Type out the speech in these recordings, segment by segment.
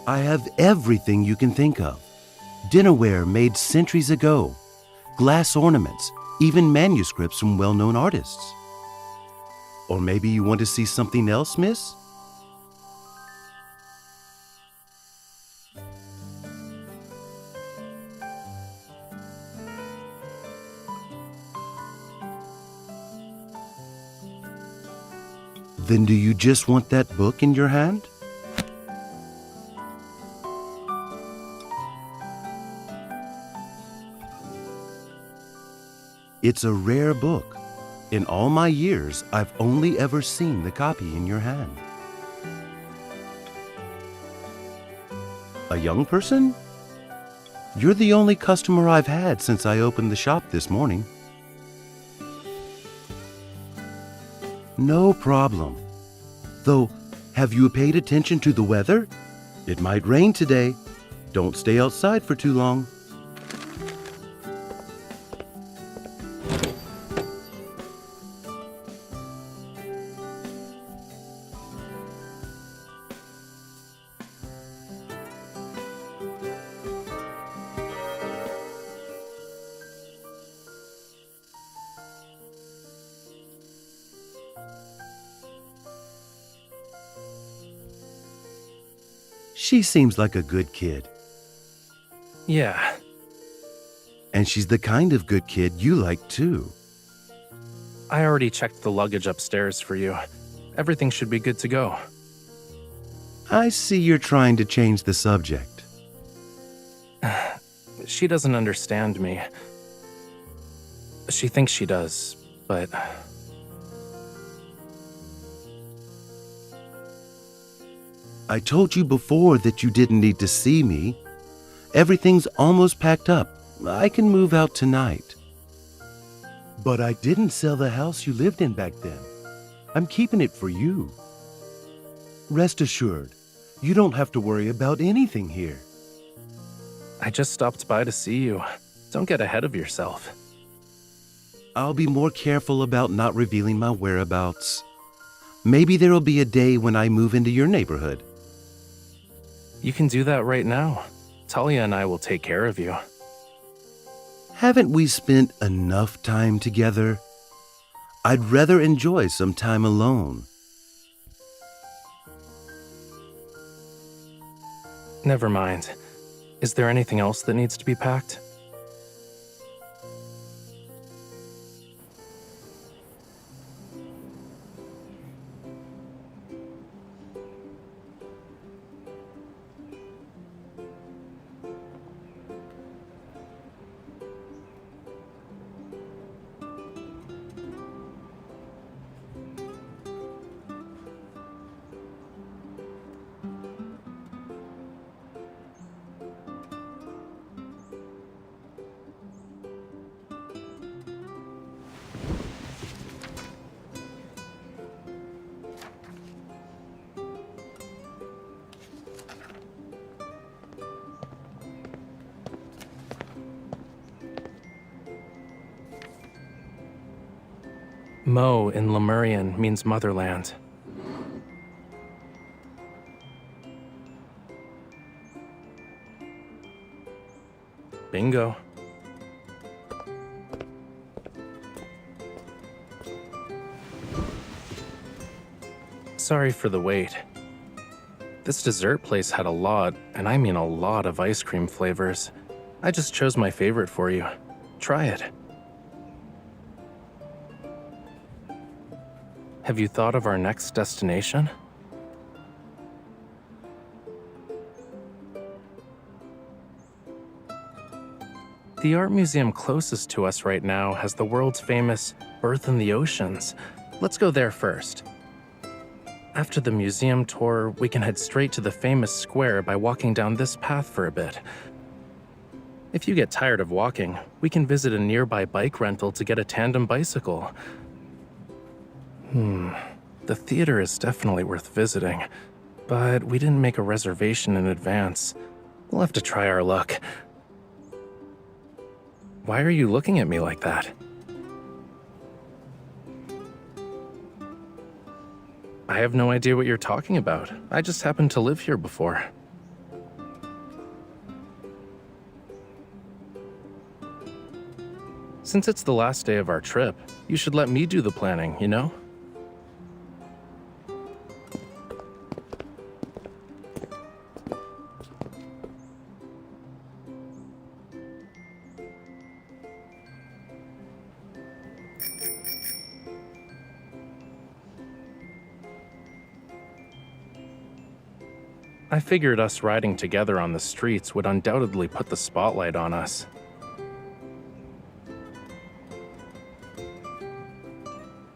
I have everything you can think of. Dinnerware made centuries ago, glass ornaments, even manuscripts from well-known artists. Or maybe you want to see something else, miss? Then do you just want that book in your hand? It's a rare book. In all my years, I've only ever seen the copy in your hand. A young person? You're the only customer I've had since I opened the shop this morning. No problem. Though, have you paid attention to the weather? It might rain today. Don't stay outside for too long. She seems like a good kid. Yeah. And she's the kind of good kid you like too. I already checked the luggage upstairs for you. Everything should be good to go. I see you're trying to change the subject. She doesn't understand me. She thinks she does, but... I told you before that you didn't need to see me. Everything's almost packed up. I can move out tonight. But I didn't sell the house you lived in back then. I'm keeping it for you. Rest assured, you don't have to worry about anything here. I just stopped by to see you. Don't get ahead of yourself. I'll be more careful about not revealing my whereabouts. Maybe there'll be a day when I move into your neighborhood. You can do that right now. Talia and I will take care of you. Haven't we spent enough time together? I'd rather enjoy some time alone. Never mind. Is there anything else that needs to be packed? Mo in Lemurian means motherland. Bingo. Sorry for the wait. This dessert place had a lot, and I mean a lot of ice cream flavors. I just chose my favorite for you. Try it. Have you thought of our next destination? The art museum closest to us right now has the world's famous Birth in the Oceans. Let's go there first. After the museum tour, we can head straight to the famous square by walking down this path for a bit. If you get tired of walking, we can visit a nearby bike rental to get a tandem bicycle. The theater is definitely worth visiting, but we didn't make a reservation in advance. We'll have to try our luck. Why are you looking at me like that? I have no idea what you're talking about. I just happened to live here before. Since it's the last day of our trip, you should let me do the planning, you know? I figured us riding together on the streets would undoubtedly put the spotlight on us.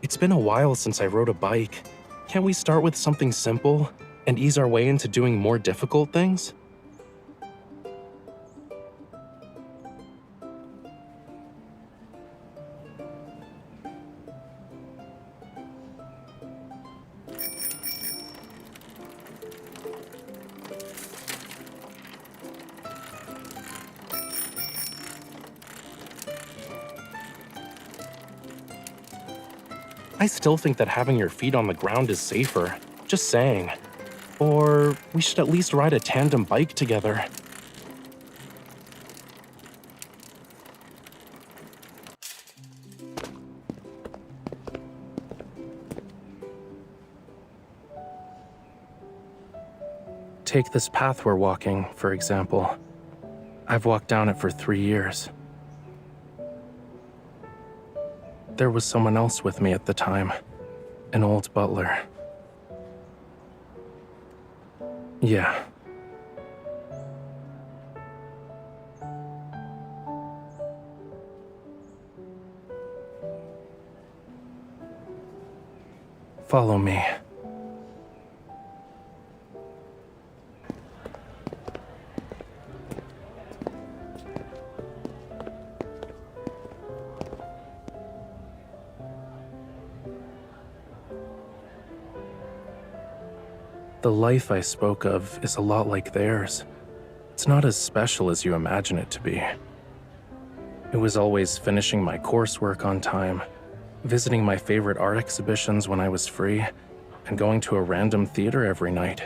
It's been a while since I rode a bike. Can't we start with something simple and ease our way into doing more difficult things? I still think that having your feet on the ground is safer. Just saying. Or we should at least ride a tandem bike together. Take this path we're walking, for example. I've walked down it for 3 years. There was someone else with me at the time, an old butler. Yeah. Follow me. The life I spoke of is a lot like theirs. It's not as special as you imagine it to be. It was always finishing my coursework on time, visiting my favorite art exhibitions when I was free, and going to a random theater every night.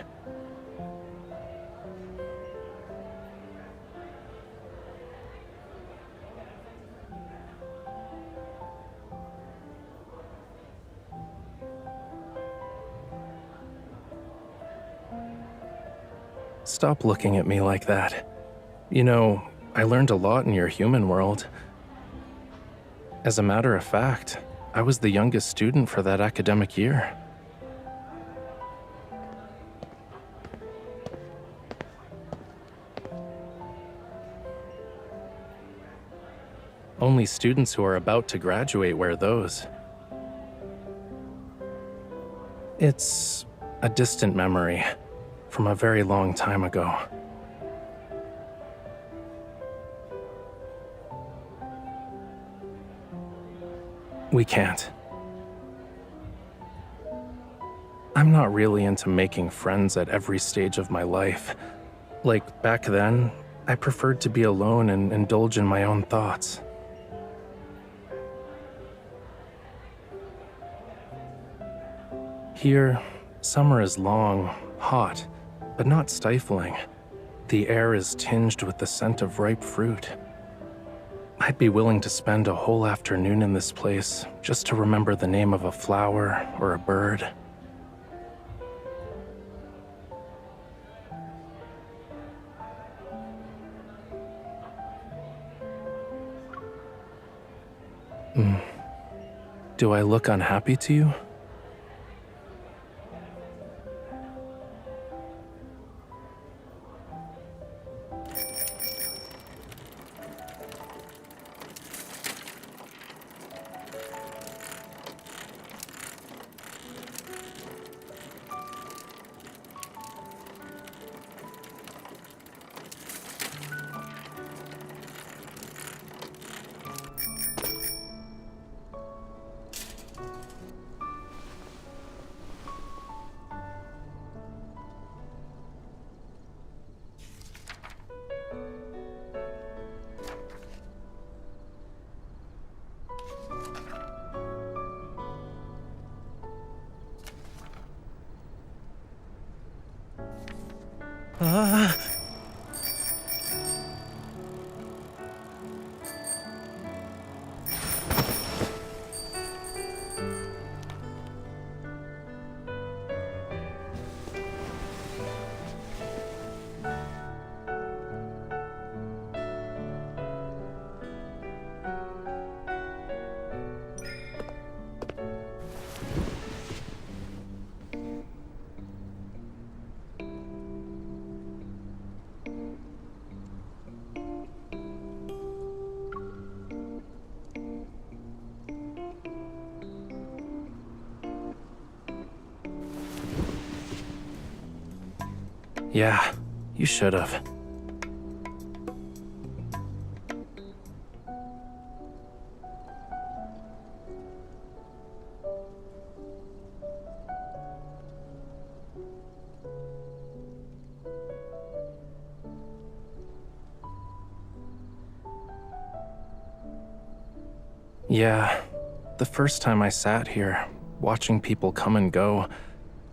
Stop looking at me like that. You know, I learned a lot in your human world. As a matter of fact, I was the youngest student for that academic year. Only students who are about to graduate wear those. It's a distant memory from a very long time ago. We can't. I'm not really into making friends at every stage of my life. Like back then, I preferred to be alone and indulge in my own thoughts. Here, summer is long, hot, but not stifling. The air is tinged with the scent of ripe fruit. I'd be willing to spend a whole afternoon in this place just to remember the name of a flower or a bird. Do I look unhappy to you? Yeah, you should have. Yeah, the first time I sat here, watching people come and go,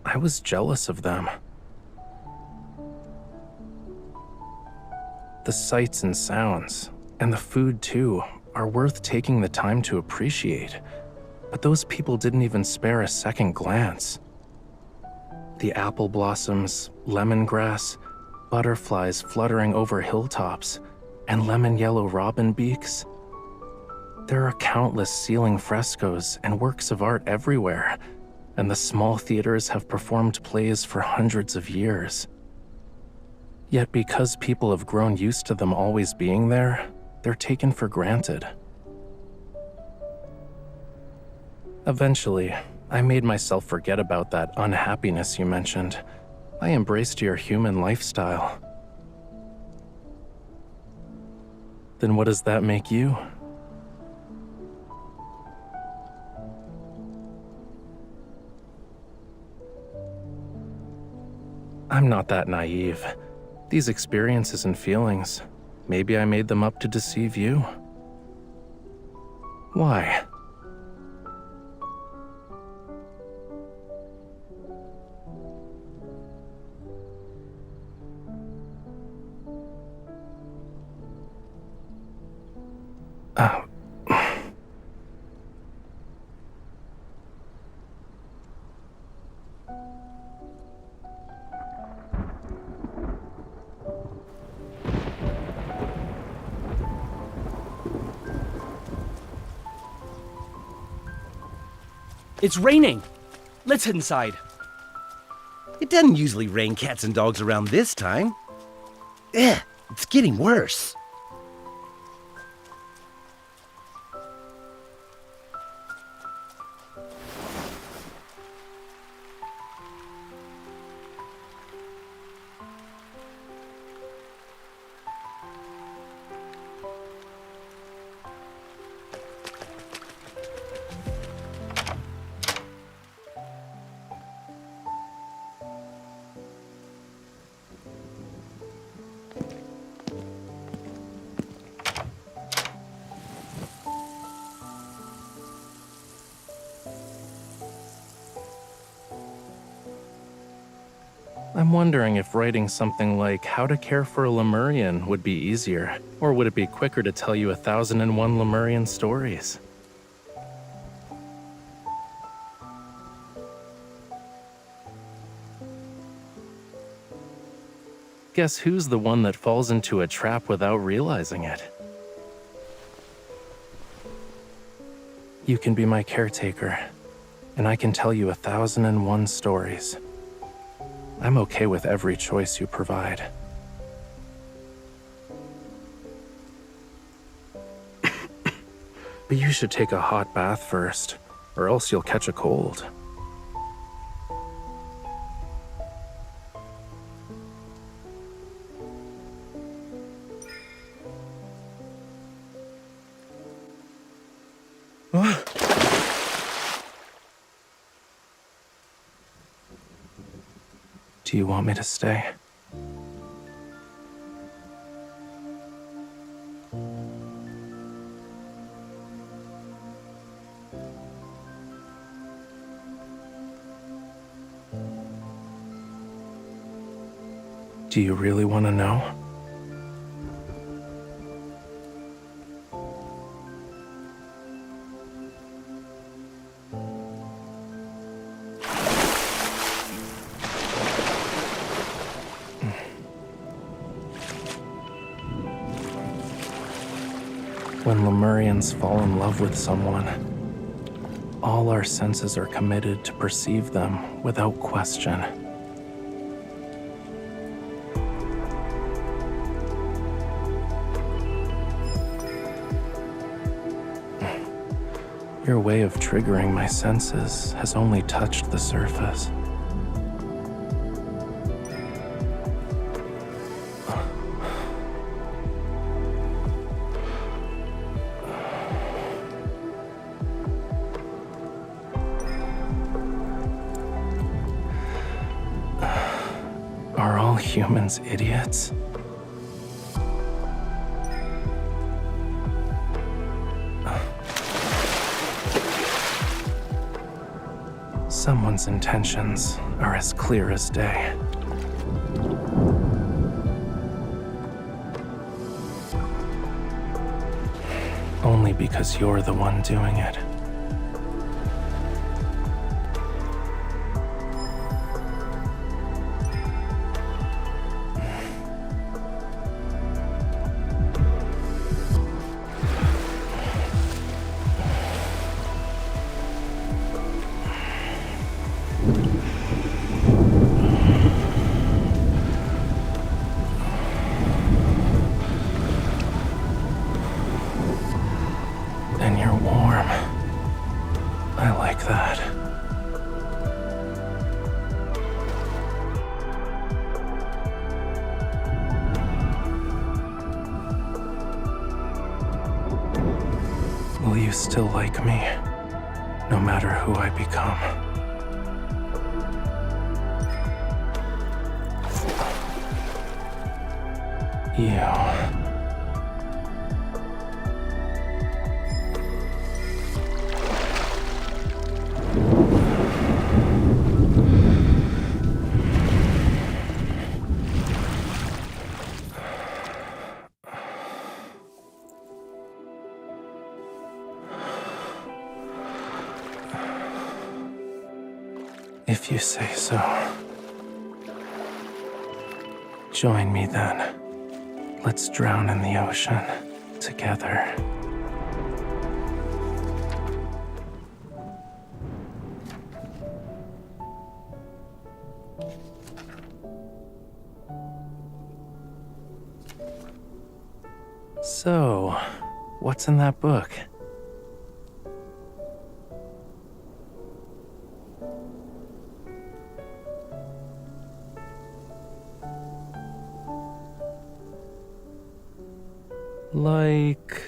I was jealous of them. The sights and sounds, and the food too, are worth taking the time to appreciate. But those people didn't even spare a second glance. The apple blossoms, lemongrass, butterflies fluttering over hilltops, and lemon yellow robin beaks. There are countless ceiling frescoes and works of art everywhere, and the small theaters have performed plays for hundreds of years. Yet because people have grown used to them always being there, they're taken for granted. Eventually, I made myself forget about that unhappiness you mentioned. I embraced your human lifestyle. Then what does that make you? I'm not that naive. These experiences and feelings, maybe I made them up to deceive you. Why? Uh, It's raining. Let's head inside. It doesn't usually rain cats and dogs around this time. It's getting worse. I'm wondering if writing something like How to Care for a Lemurian would be easier, or would it be quicker to tell you 1001 Lemurian stories? Guess who's the one that falls into a trap without realizing it? You can be my caretaker, and I can tell you 1001 stories. I'm okay with every choice you provide. But you should take a hot bath first, or else you'll catch a cold. Do you want me to stay? Do you really want to know? When Lemurians fall in love with someone, all our senses are committed to perceive them without question. Your way of triggering my senses has only touched the surface. humans idiots? Someone's intentions are as clear as day. Only because you're the one doing it. And you're warm. I like that. Will you still like me, no matter who I become? You. If you say so. Join me then. Let's drown in the ocean together. So, what's in that book? Like...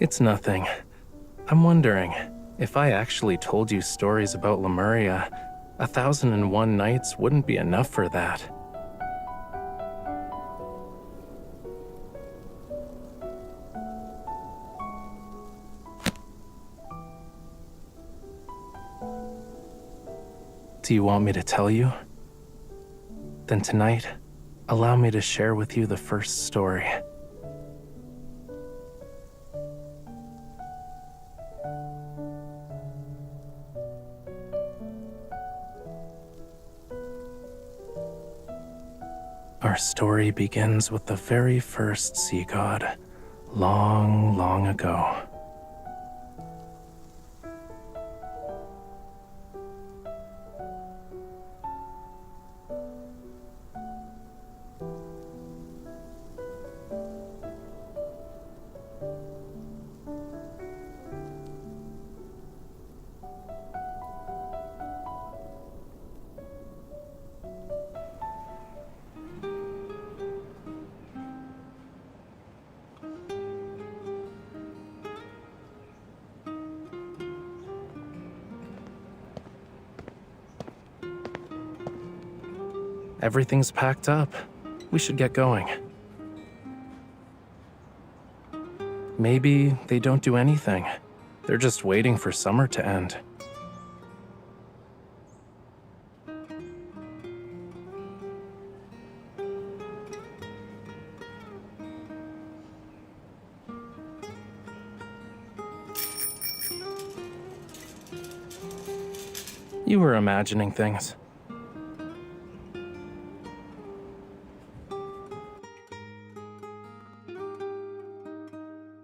It's nothing. I'm wondering, if I actually told you stories about Lemuria, 1001 Nights wouldn't be enough for that. Do you want me to tell you? Then tonight, allow me to share with you the first story. Our story begins with the very first sea god, long, long ago. Everything's packed up. We should get going. Maybe they don't do anything. They're just waiting for summer to end. You were imagining things.